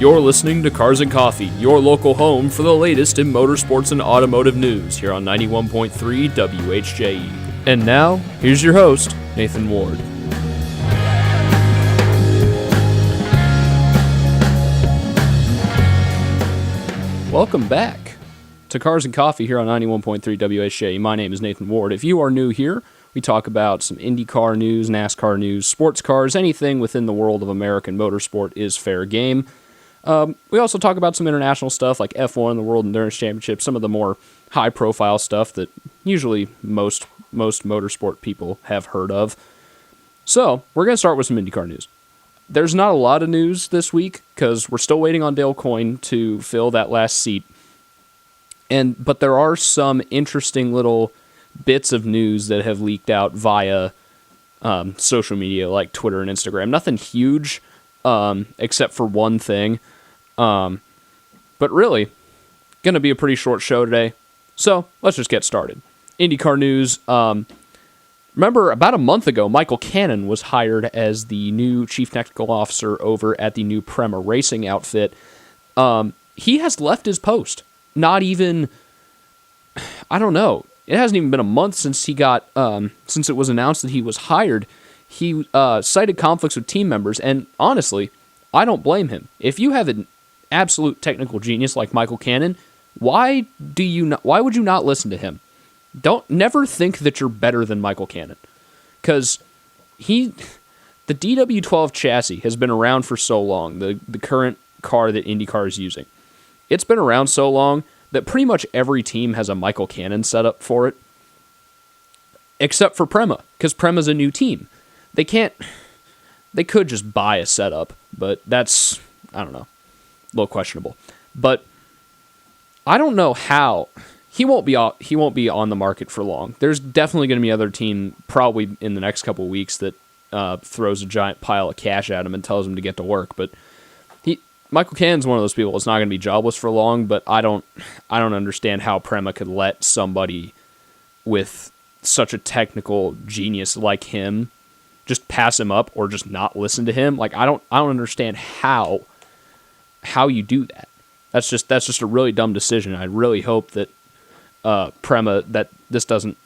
You're listening to Cars and Coffee, your local home for the latest in motorsports and automotive news here on 91.3 WHJE. And now, here's your host, Nathan Ward. Welcome back to Cars and Coffee here on 91.3 WHJE. My name is Nathan Ward. If you are new here, we talk about some IndyCar news, NASCAR news, sports cars, anything within the world of American motorsport is fair game. We also talk about some international stuff like F1, the World Endurance Championship, some of the more high-profile stuff that usually most motorsport people have heard of. So, we're going to start with some IndyCar news. There's not a lot of news this week because we're still waiting on Dale Coyne to fill that last seat. But there are some interesting little bits of news that have leaked out via social media like Twitter and Instagram. Nothing huge, except for one thing. But really, going to be a pretty short show today. So, let's just get started. IndyCar news. Remember, about a month ago, Michael Cannon was hired as the new chief technical officer over at the new Prema Racing outfit. He has left his post. Not even, I don't know. It hasn't even been a month since he got, since it was announced that he was hired. He cited conflicts with team members, and honestly, I don't blame him. If you have an absolute technical genius like Michael Cannon, why would you not listen to him? Never think that you're better than Michael Cannon, because the DW12 chassis has been around for so long. The current car that IndyCar is using, it's been around so long that pretty much every team has a Michael Cannon setup for it, except for Prema, because Prema's a new team. They could just buy a setup, but that's, I don't know, a little questionable. But I don't know how. He won't be on the market for long. There's definitely going to be another team probably in the next couple of weeks that throws a giant pile of cash at him and tells him to get to work. But Michael Cannon's one of those people that's not going to be jobless for long. But I don't understand how Prema could let somebody with such a technical genius like him just pass him up or just not listen to him. Like I don't understand how you do that. That's just a really dumb decision. I really hope that Prema, that this doesn't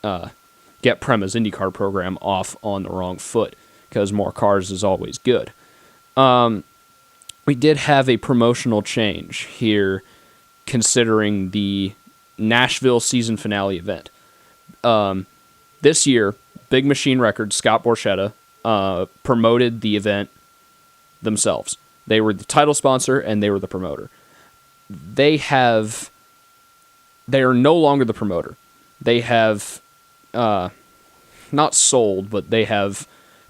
get Prema's IndyCar program off on the wrong foot, because more cars is always good. We did have a promotional change here, considering the Nashville season finale event. This year, Big Machine Records, Scott Borchetta, promoted the event themselves. They were the title sponsor and they were the promoter. They are no longer the promoter. They have not sold, but they have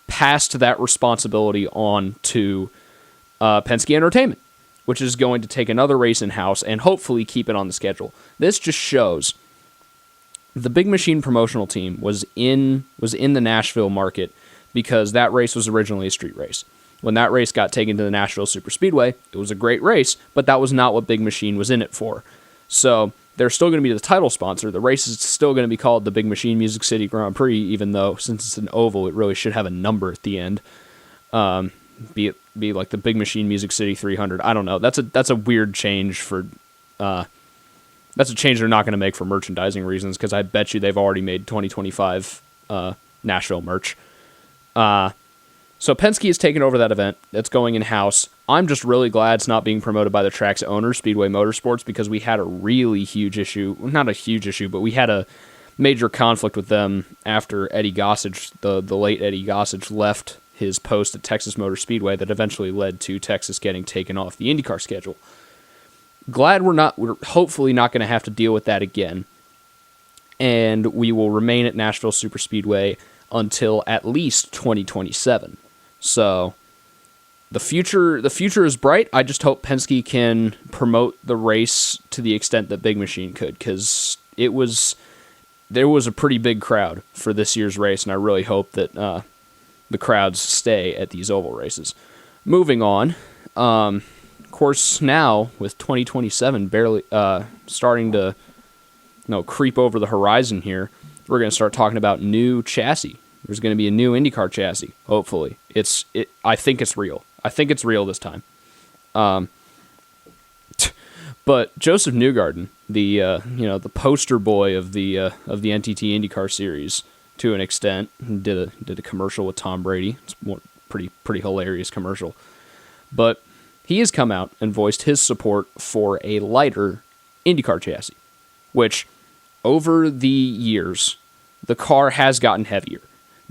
passed that responsibility on to Penske Entertainment, which is going to take another race in-house and hopefully keep it on the schedule. This just shows the Big Machine promotional team was in the Nashville market because that race was originally a street race. When that race got taken to the Nashville Superspeedway, it was a great race, but that was not what Big Machine was in it for. So they're still going to be the title sponsor. The race is still going to be called the Big Machine Music City Grand Prix, even though since it's an oval, it really should have a number at the end. Be like the Big Machine Music City 300. I don't know. That's a weird change for. That's a change they're not going to make for merchandising reasons, because I bet you they've already made 2025 Nashville merch. So Penske has taken over that event. That's going in-house. I'm just really glad it's not being promoted by the track's owner, Speedway Motorsports, because we had a really huge issue. Not a huge issue, but we had a major conflict with them after Eddie Gossage, the late Eddie Gossage, left his post at Texas Motor Speedway that eventually led to Texas getting taken off the IndyCar schedule. Glad we're hopefully not going to have to deal with that again. And we will remain at Nashville Superspeedway until at least 2027. So the future is bright. I just hope Penske can promote the race to the extent that Big Machine could, because there was a pretty big crowd for this year's race, and I really hope that the crowds stay at these oval races. Moving on, of course, now with 2027 barely starting to creep over the horizon here, we're going to start talking about new chassis. There's going to be a new IndyCar chassis, hopefully. I think it's real. I think it's real this time. But Joseph Newgarden, the poster boy of the NTT IndyCar series to an extent, did a commercial with Tom Brady. It's a pretty hilarious commercial. But he has come out and voiced his support for a lighter IndyCar chassis, which over the years the car has gotten heavier,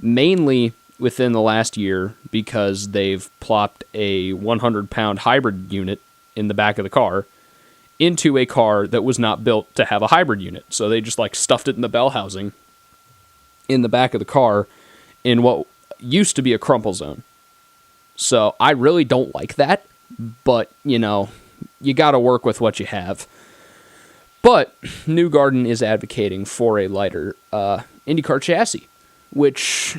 mainly within the last year because they've plopped a 100-pound hybrid unit in the back of the car into a car that was not built to have a hybrid unit. So they just stuffed it in the bell housing in the back of the car in what used to be a crumple zone. So I really don't like that, but you got to work with what you have. But Newgarden is advocating for a lighter IndyCar chassis, which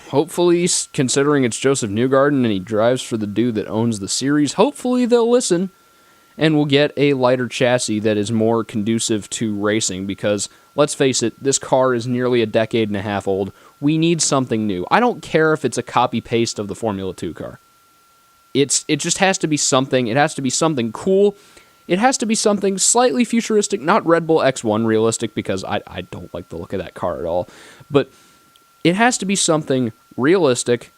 hopefully, considering it's Joseph Newgarden and he drives for the dude that owns the series, hopefully they'll listen and we'll get a lighter chassis that is more conducive to racing because, let's face it, this car is nearly a decade and a half old. We need something new. I don't care if it's a copy-paste of the Formula 2 car. It just has to be something. It has to be something cool. It has to be something slightly futuristic, not Red Bull X1 realistic because I don't like the look of that car at all. But it has to be something realistic,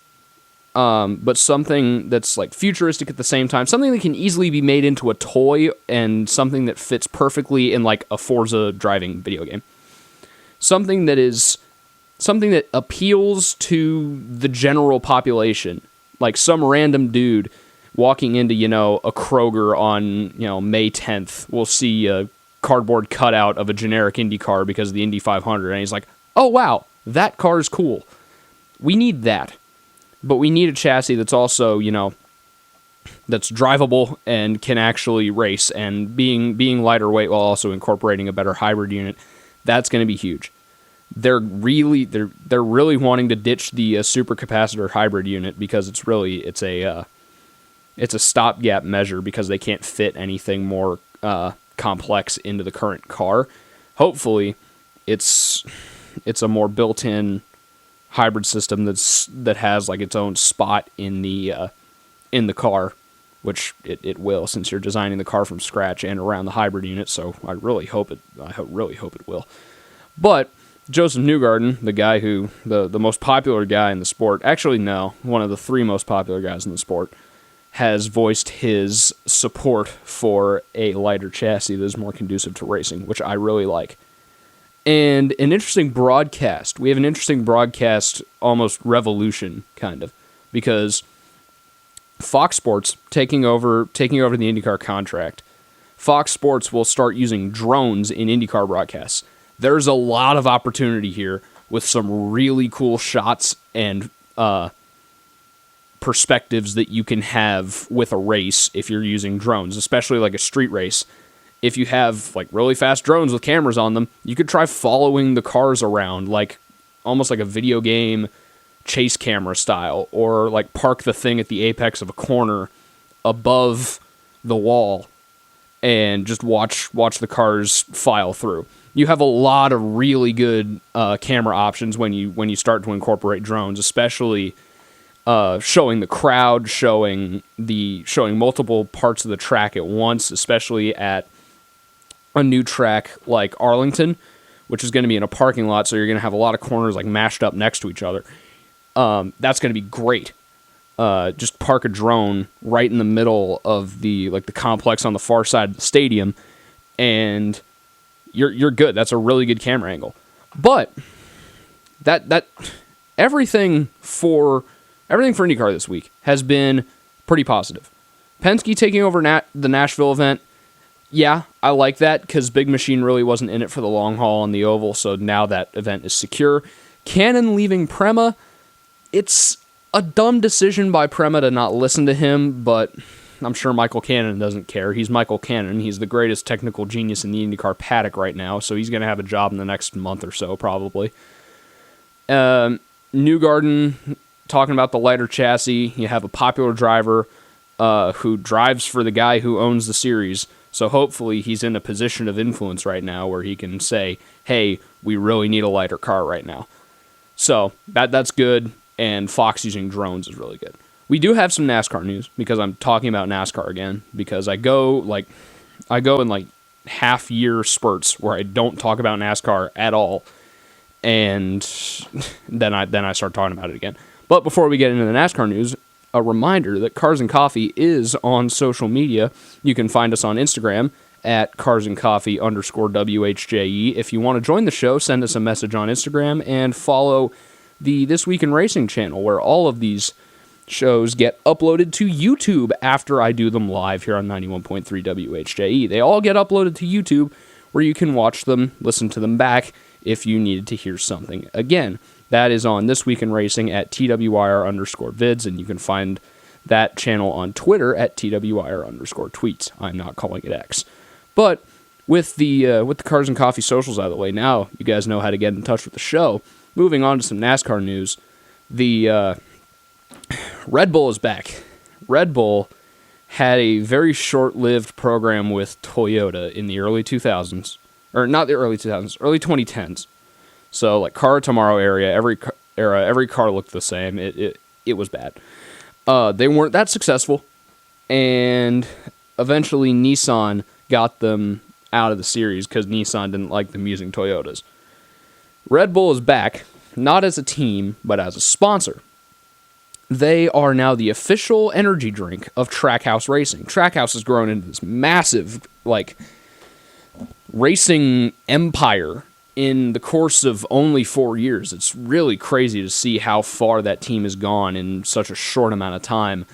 but something that's futuristic at the same time, something that can easily be made into a toy and something that fits perfectly in a Forza driving video game. Something that appeals to the general population, like some random dude walking into a Kroger on May 10th will see a cardboard cutout of a generic Indy car because of the Indy 500, and he's like, "Oh wow, that car's cool." We need that. But we need a chassis that's also, that's drivable and can actually race. And being lighter weight while also incorporating a better hybrid unit, that's going to be huge. They're really wanting to ditch the supercapacitor hybrid unit because it's a stopgap measure because they can't fit anything more complex into the current car. Hopefully, it's a more built-in hybrid system that has its own spot in the car, which it will since you're designing the car from scratch and around the hybrid unit. So I really hope it will. But Joseph Newgarden, the guy who the most popular guy in the sport, actually no, one of the three most popular guys in the sport, has voiced his support for a lighter chassis that is more conducive to racing, which I really like. And an interesting broadcast. We have an interesting broadcast, almost revolution, kind of, because Fox Sports taking over the IndyCar contract. Fox Sports will start using drones in IndyCar broadcasts. There's a lot of opportunity here with some really cool shots and perspectives that you can have with a race if you're using drones, especially a street race. If you have really fast drones with cameras on them, you could try following the cars around almost like a video game chase camera style, or park the thing at the apex of a corner above the wall and just watch the cars file through. You have a lot of really good camera options when you start to incorporate drones, especially showing the crowd, showing multiple parts of the track at once, especially at a new track like Arlington, which is going to be in a parking lot, so you're going to have a lot of corners mashed up next to each other. That's going to be great. Just park a drone right in the middle of the complex on the far side of the stadium, and you're good. That's a really good camera angle. But that everything for IndyCar this week has been pretty positive. Penske taking over the Nashville event. Yeah, I like that because Big Machine really wasn't in it for the long haul on the oval, so now that event is secure. Cannon leaving Prema, it's a dumb decision by Prema to not listen to him, but I'm sure Michael Cannon doesn't care. He's Michael Cannon. He's the greatest technical genius in the IndyCar paddock right now, so he's going to have a job in the next month or so, probably. Newgarden, talking about the lighter chassis, you have a popular driver who drives for the guy who owns the series. So hopefully he's in a position of influence right now where he can say, hey, we really need a lighter car right now. So that's good, and Fox using drones is really good. We do have some NASCAR news because I'm talking about NASCAR again because I go in like half year spurts where I don't talk about NASCAR at all, and then I start talking about it again. But before we get into the NASCAR news, a reminder that Cars and Coffee is on social media. You can find us on Instagram at carsandcoffee_WHJE. If you want to join the show, send us a message on Instagram and follow the This Week in Racing channel, where all of these shows get uploaded to YouTube after I do them live here on 91.3 WHJE. They all get uploaded to YouTube, where you can watch them, listen to them back if you needed to hear something again. That is on This Week in Racing at TWIR_vids, and you can find that channel on Twitter at TWIR_tweets. I'm not calling it X. But with the Cars and Coffee socials out of the way, now you guys know how to get in touch with the show. Moving on to some NASCAR news, the Red Bull is back. Red Bull had a very short-lived program with Toyota in the early 2000s, or not the early 2000s, early 2010s. So like Car Tomorrow every car looked the same. It was bad. They weren't that successful, and eventually Nissan got them out of the series because Nissan didn't like them using Toyotas. Red Bull is back, not as a team, but as a sponsor. They are now the official energy drink of Trackhouse Racing. Trackhouse has grown into this massive, racing empire in the course of only 4 years. It's really crazy to see how far that team has gone in such a short amount of time.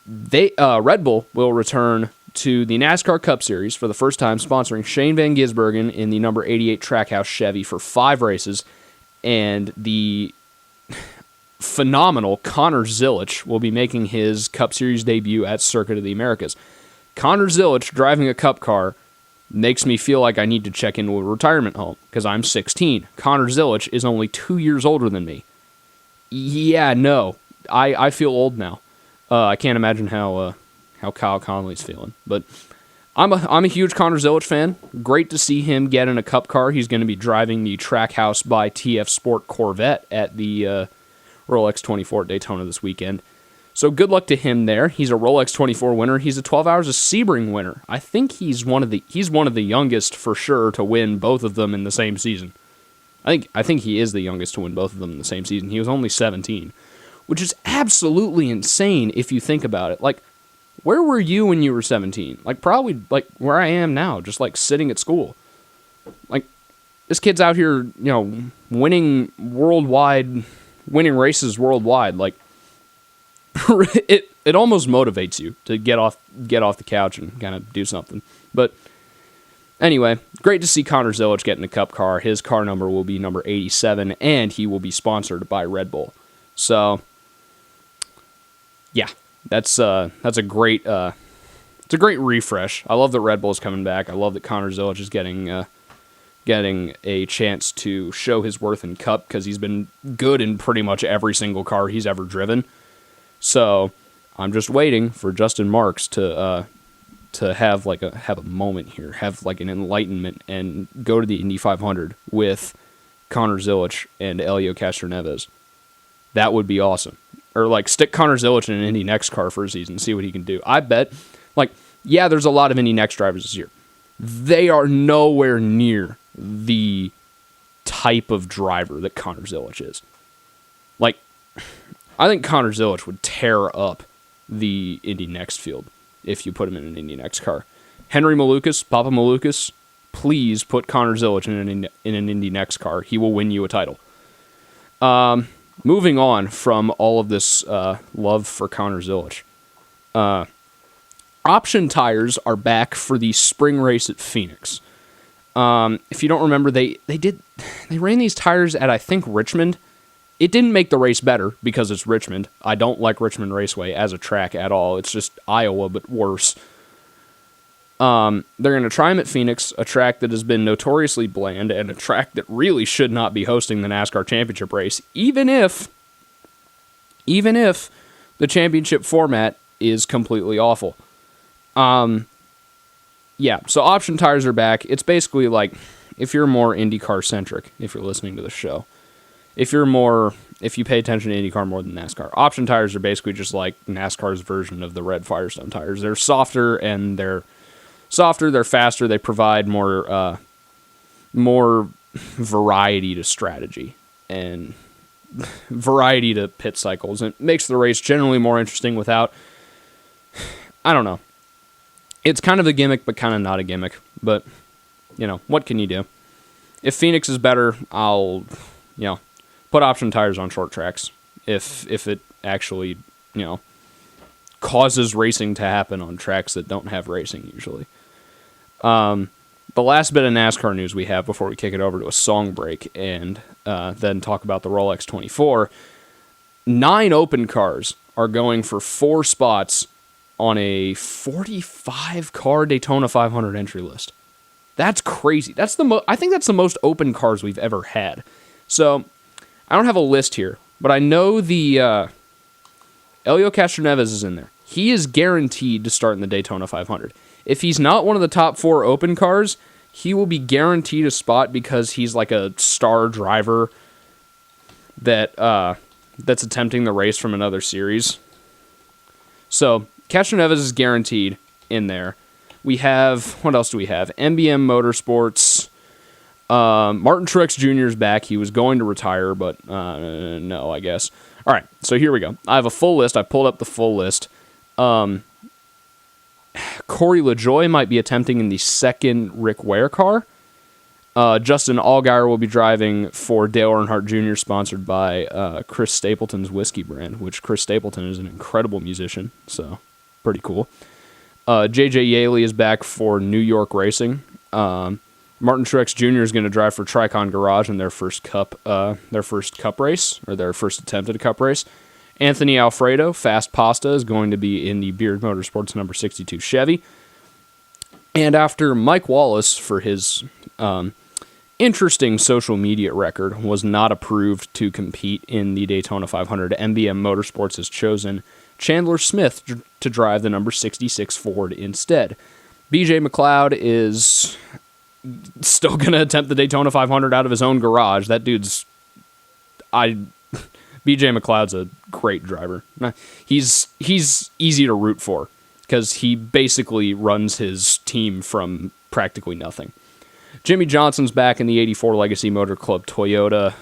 Red Bull will return to the NASCAR Cup Series for the first time, sponsoring Shane Van Gisbergen in the number 88 Trackhouse Chevy for 5 races, and the phenomenal Connor Zilisch will be making his Cup Series debut at Circuit of the Americas. Connor Zilisch driving a Cup car makes me feel like I need to check into a retirement home because I'm 16. Connor Zilisch is only 2 years older than me. Yeah, no, I feel old now. I can't imagine how Kyle Conley's feeling, but I'm a huge Connor Zilisch fan. Great to see him get in a Cup car. He's going to be driving the Trackhouse by TF Sport Corvette at the Rolex 24 at Daytona this weekend. So good luck to him there. He's a Rolex 24 winner. He's a 12 Hours of Sebring winner. I think he's one of the youngest for sure to win both of them in the same season. I think he is the youngest to win both of them in the same season. He was only 17, which is absolutely insane if you think about it. Like, where were you when you were 17? Like, probably like where I am now, just like sitting at school. Like, this kid's out here, winning races worldwide. Like, it almost motivates you to get off the couch and kind of do something. But anyway, great to see Connor Zilisch get in a Cup car. His car number will be number 87, and he will be sponsored by Red Bull. So yeah, that's a great refresh. I love that Red Bull's coming back. I love that Connor Zilisch is getting a chance to show his worth in Cup because he's been good in pretty much every single car he's ever driven. So I'm just waiting for Justin Marks to have a moment here, have like an enlightenment, and go to the Indy 500 with Connor Zilisch and Elio Castroneves. That would be awesome. Or like stick Connor Zilisch in an Indy Next car for a season, see what he can do. I bet, there's a lot of Indy Next drivers this year. They are nowhere near the type of driver that Connor Zilisch is. I think Connor Zilisch would tear up the Indy Next field if you put him in an Indy Next car. Henry Malukas, Papa Malukas, please put Connor Zilisch in an Indy Next car. He will win you a title. Moving on from all of this love for Connor Zilisch. Option tires are back for the spring race at Phoenix. If you don't remember, they ran these tires at, I think, Richmond. It didn't make the race better because it's Richmond. I don't like Richmond Raceway as a track at all. It's just Iowa, but worse. They're going to try them at Phoenix, a track that has been notoriously bland and a track that really should not be hosting the NASCAR Championship race, even if the championship format is completely awful. Yeah, so option tires are back. It's basically like, if you're more IndyCar-centric, if you're listening to the show, if you pay attention to IndyCar more than NASCAR. Option tires are basically just like NASCAR's version of the red Firestone tires. They're softer, they're faster, they provide more variety to strategy and variety to pit cycles. It makes the race generally more interesting without, I don't know. It's kind of a gimmick, but kind of not a gimmick. But, what can you do? If Phoenix is better, I'll, put option tires on short tracks. If it actually, causes racing to happen on tracks that don't have racing usually. The last bit of NASCAR news we have before we kick it over to a song break and then talk about the Rolex 24, 9 open cars are going for 4 spots on a 45-car Daytona 500 entry list. That's crazy. I think that's the most open cars we've ever had. So, I don't have a list here, but I know the Helio Castroneves is in there. He is guaranteed to start in the Daytona 500. If he's not one of the top 4 open cars, he will be guaranteed a spot because he's like a star driver that's attempting the race from another series. So, Castroneves is guaranteed in there. We have, what else do we have? MBM Motorsports. Martin Truex Jr. is back. He was going to retire, but no, I guess. All right, so here we go. I have a full list. I pulled up the full list. Corey LaJoie might be attempting in the second Rick Ware car. Justin Allgaier will be driving for Dale Earnhardt Jr., sponsored by Chris Stapleton's whiskey brand, which Chris Stapleton is an incredible musician, so pretty cool. J.J. Yaley is back for New York Racing. Martin Truex Jr. is going to drive for Tricon Garage in their first cup race, or their first attempt at a cup race. Anthony Alfredo, Fast Pasta, is going to be in the Beard Motorsports number 62 Chevy. And after Mike Wallace, for his interesting social media record, was not approved to compete in the Daytona 500, MBM Motorsports has chosen Chandler Smith to drive the number 66 Ford instead. BJ McLeod is still going to attempt the Daytona 500 out of his own garage. That dude's... BJ McLeod's a great driver. He's easy to root for because he basically runs his team from practically nothing. Jimmy Johnson's back in the 84 Legacy Motor Club Toyota.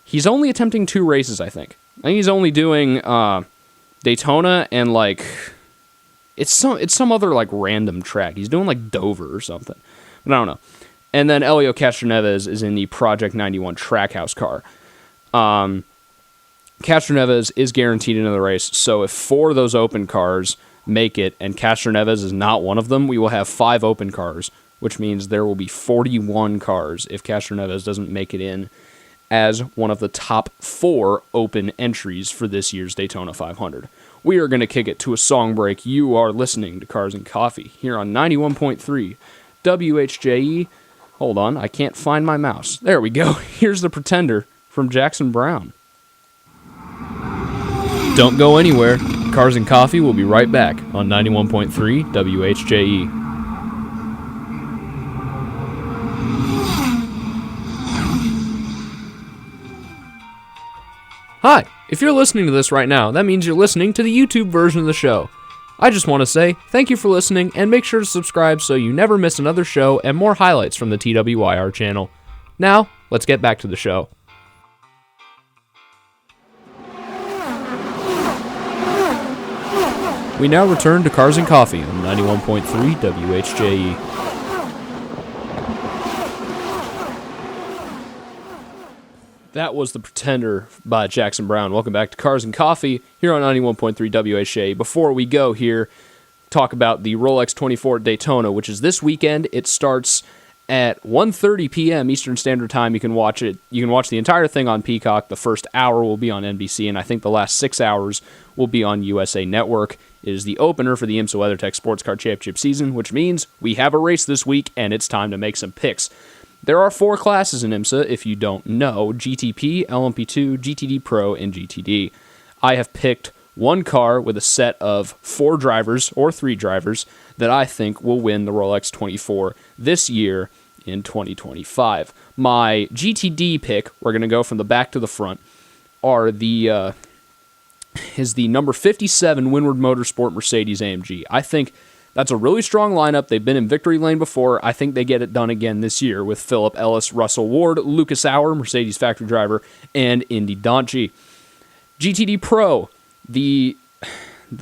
He's only attempting 2 races, I think. I think he's only doing Daytona and it's some other random track. He's doing Dover or something. But I don't know. And then Helio Castroneves is in the Project 91 Trackhouse car. Castroneves is guaranteed into the race, so if 4 of those open cars make it and Castroneves is not one of them, we will have 5 open cars, which means there will be 41 cars if Castroneves doesn't make it in as one of the top 4 open entries for this year's Daytona 500. We are going to kick it to a song break. You are listening to Cars and Coffee here on 91.3 WHJE. Hold on, I can't find my mouse. There we go. Here's The Pretender from Jackson Browne. Don't go anywhere. Cars and Coffee will be right back on 91.3 WHJE. Hi, if you're listening to this right now, that means you're listening to the YouTube version of the show. I just want to say thank you for listening and make sure to subscribe so you never miss another show and more highlights from the TWIR channel. Now, let's get back to the show. We now return to Cars and Coffee on 91.3 WHJE. That was The Pretender by Jackson Browne. Welcome back to Cars and Coffee here on 91.3 WHJE. Before we go here, talk about the Rolex 24 at Daytona, which is this weekend. It starts at 1:30 p.m. Eastern Standard Time. You can watch it. You can watch the entire thing on Peacock. The first hour will be on NBC, and I think the last 6 hours will be on USA Network. It is the opener for the IMSA WeatherTech Sports Car Championship season, which means we have a race this week, and it's time to make some picks. There are 4 classes in IMSA, if you don't know: GTP, LMP2, GTD Pro, and GTD. I have picked one car with a set of 4 drivers, or 3 drivers, that I think will win the Rolex 24 this year in 2025. My GTD pick, we're going to go from the back to the front, is the number 57 Windward Motorsport Mercedes-AMG. I think that's a really strong lineup. They've been in victory lane before. I think they get it done again this year with Phillip Ellis, Russell Ward, Lucas Auer, Mercedes factory driver, and Indy Donchi. GTD Pro, the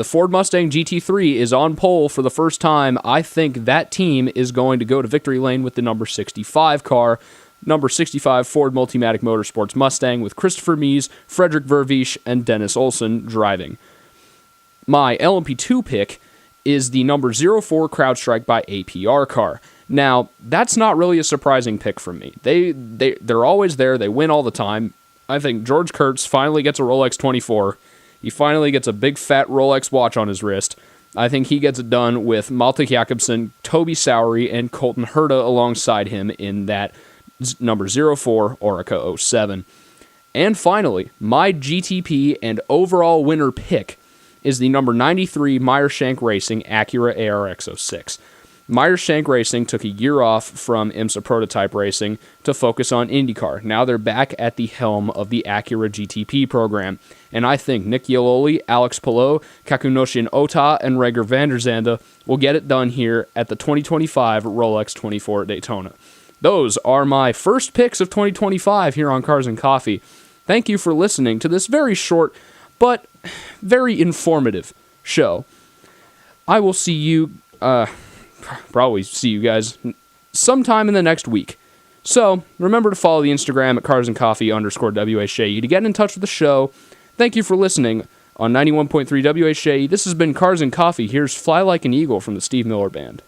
Ford Mustang GT3 is on pole for the first time. I think that team is going to go to victory lane with the number 65 car, number 65 Ford Multimatic Motorsports Mustang with Christopher Mies, Frederick Vervisch, and Dennis Olsen driving. My LMP2 pick is the number 04 CrowdStrike by APR car. Now, that's not really a surprising pick from me. They're always there. They win all the time. I think George Kurtz finally gets a Rolex 24. He finally gets a big fat Rolex watch on his wrist. I think he gets it done with Malte Jakobsen, Toby Sowery, and Colton Herta alongside him in that number 04 Orica 07. And finally, my GTP and overall winner pick is the number 93 Meyer-Shank Racing Acura ARX 06. Meyer-Shank Racing took a year off from IMSA Prototype Racing to focus on IndyCar. Now they're back at the helm of the Acura GTP program. And I think Nick Iololi, Alex Palou, Kakunoshin Ota, and Reger van der Zande will get it done here at the 2025 Rolex 24 at Daytona. Those are my first picks of 2025 here on Cars and Coffee. Thank you for listening to this very short but very informative show. I will see you, probably see you guys sometime in the next week. So remember to follow the Instagram at carsandcoffee_WHAE to get in touch with the show. Thank you for listening on 91.3 WHAE. This has been Cars and Coffee. Here's Fly Like an Eagle from the Steve Miller Band.